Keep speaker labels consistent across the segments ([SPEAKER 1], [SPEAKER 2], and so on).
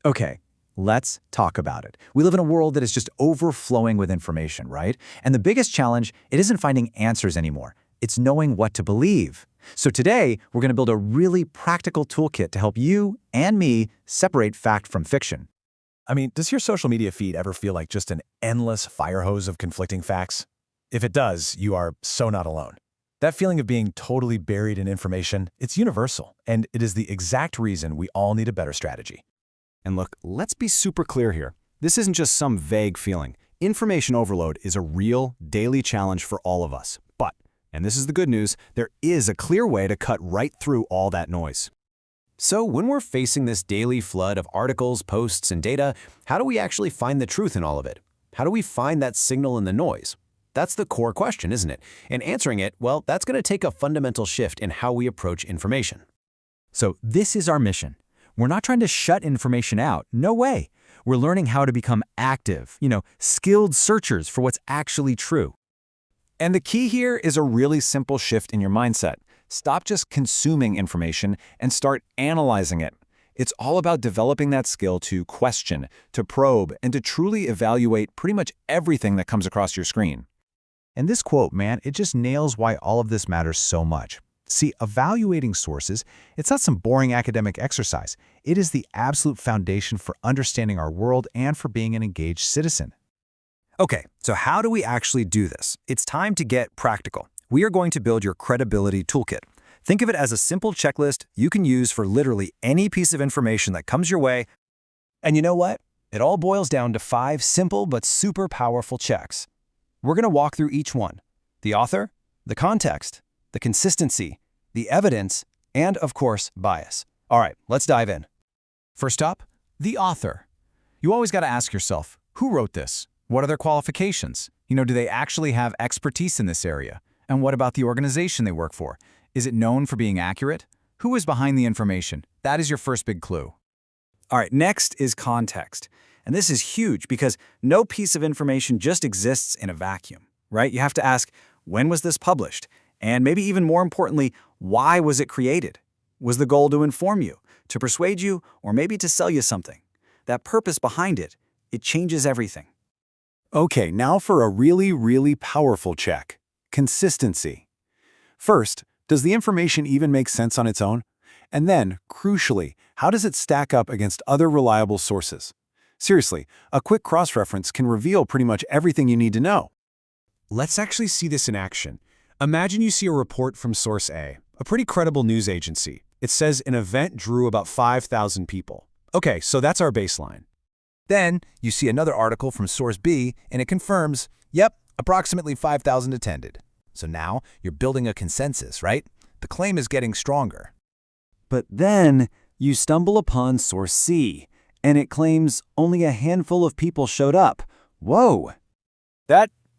[SPEAKER 1] Okay, let's talk about it. We live in a world that is just overflowing with information, right? And the biggest challenge, it isn't finding answers anymore. It's knowing what to believe. So today, we're going to build a really practical toolkit to help you and me separate fact from fiction.
[SPEAKER 2] I mean, does your social media feed ever feel like just an endless fire hose of conflicting facts? If it does, you are so not alone. That feeling of being totally buried in information, it's universal, and it is the exact reason we all need a better strategy.
[SPEAKER 3] And look, let's be super clear here. This isn't just some vague feeling. Information overload is a real, daily challenge for all of us. But, and this is the good news, there is a clear way to cut right through all that noise. So when we're facing this daily flood of articles, posts, and data, how do we actually find the truth in all of it? How do we find that signal in the noise? That's the core question, isn't it? And answering it, well, that's going to take a fundamental shift in how we approach information.
[SPEAKER 1] So this is our mission. We're not trying to shut information out. No way. We're learning how to become active, skilled searchers for what's actually true. And the key here is a really simple shift in your mindset. Stop just consuming information and start analyzing it. It's all about developing that skill to question, to probe, and to truly evaluate pretty much everything that comes across your screen. And this quote, man, it just nails why all of this matters so much. See, evaluating sources, it's not some boring academic exercise. It is the absolute foundation for understanding our world and for being an engaged citizen.
[SPEAKER 4] Okay, so how do we actually do this? It's time to get practical. We are going to build your credibility toolkit. Think of it as a simple checklist you can use for literally any piece of information that comes your way. And you know what? It all boils down to 5 simple but super powerful checks. We're going to walk through each one: the author, the context, the consistency, the evidence, and of course, bias. All right, let's dive in.
[SPEAKER 2] First up, the author. You always got to ask yourself, who wrote this? What are their qualifications? Do they actually have expertise in this area? And what about the organization they work for? Is it known for being accurate? Who is behind the information? That is your first big clue.
[SPEAKER 4] All right, next is context. And this is huge because no piece of information just exists in a vacuum, right? You have to ask, when was this published? And maybe even more importantly, why was it created? Was the goal to inform you, to persuade you, or maybe to sell you something? That purpose behind it, it changes everything.
[SPEAKER 3] Okay, now for a really, really powerful check: consistency. First, does the information even make sense on its own? And then, crucially, how does it stack up against other reliable sources? Seriously, a quick cross-reference can reveal pretty much everything you need to know.
[SPEAKER 2] Let's actually see this in action. Imagine you see a report from Source A, a pretty credible news agency. It says an event drew about 5,000 people. Okay, so that's our baseline. Then you see another article from Source B, and it confirms, yep, approximately 5,000 attended. So now you're building a consensus, right? The claim is getting stronger.
[SPEAKER 4] But then you stumble upon Source C, and it claims only a handful of people showed up. Whoa!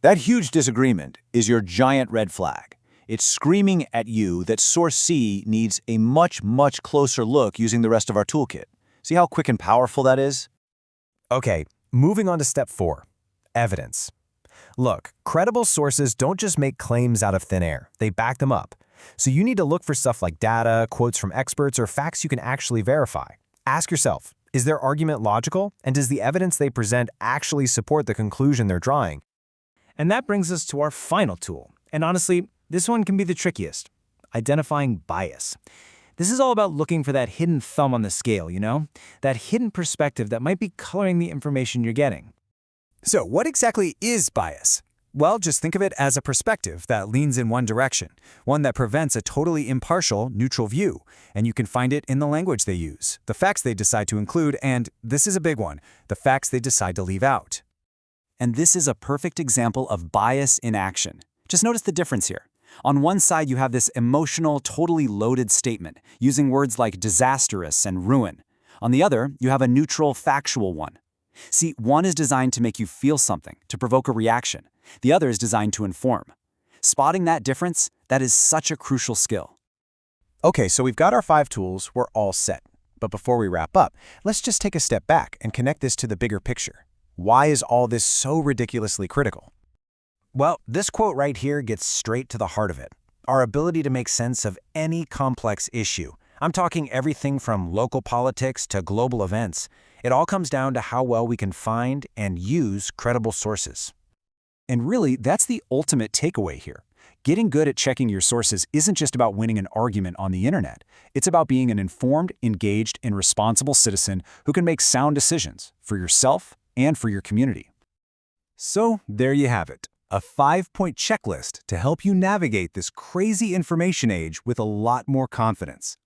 [SPEAKER 1] That huge disagreement is your giant red flag. It's screaming at you that Source C needs a much, much closer look using the rest of our toolkit. See how quick and powerful that is?
[SPEAKER 2] Okay, moving on to step 4, evidence. Look, credible sources don't just make claims out of thin air, they back them up. So you need to look for stuff like data, quotes from experts, or facts you can actually verify. Ask yourself, is their argument logical? And does the evidence they present actually support the conclusion they're drawing? And that brings us to our final tool. And honestly, this one can be the trickiest: identifying bias. This is all about looking for that hidden thumb on the scale, that hidden perspective that might be coloring the information you're getting. So what exactly is bias? Well, just think of it as a perspective that leans in one direction, one that prevents a totally impartial, neutral view. And you can find it in the language they use, the facts they decide to include, and this is a big one, the facts they decide to leave out.
[SPEAKER 4] And this is a perfect example of bias in action. Just notice the difference here. On one side, you have this emotional, totally loaded statement, using words like disastrous and ruin. On the other, you have a neutral, factual one. See, one is designed to make you feel something, to provoke a reaction. The other is designed to inform. Spotting that difference, that is such a crucial skill.
[SPEAKER 2] Okay, so we've got our 5 tools, we're all set. But before we wrap up, let's just take a step back and connect this to the bigger picture. Why is all this so ridiculously critical? Well, this quote right here gets straight to the heart of it. Our ability to make sense of any complex issue. I'm talking everything from local politics to global events. It all comes down to how well we can find and use credible sources.
[SPEAKER 3] And really, that's the ultimate takeaway here. Getting good at checking your sources isn't just about winning an argument on the internet. It's about being an informed, engaged, and responsible citizen who can make sound decisions for yourself and for your community.
[SPEAKER 4] So there you have it, a 5-point checklist to help you navigate this crazy information age with a lot more confidence.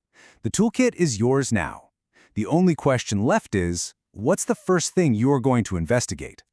[SPEAKER 4] The toolkit is yours now. The only question left is, what's the first thing you're going to investigate?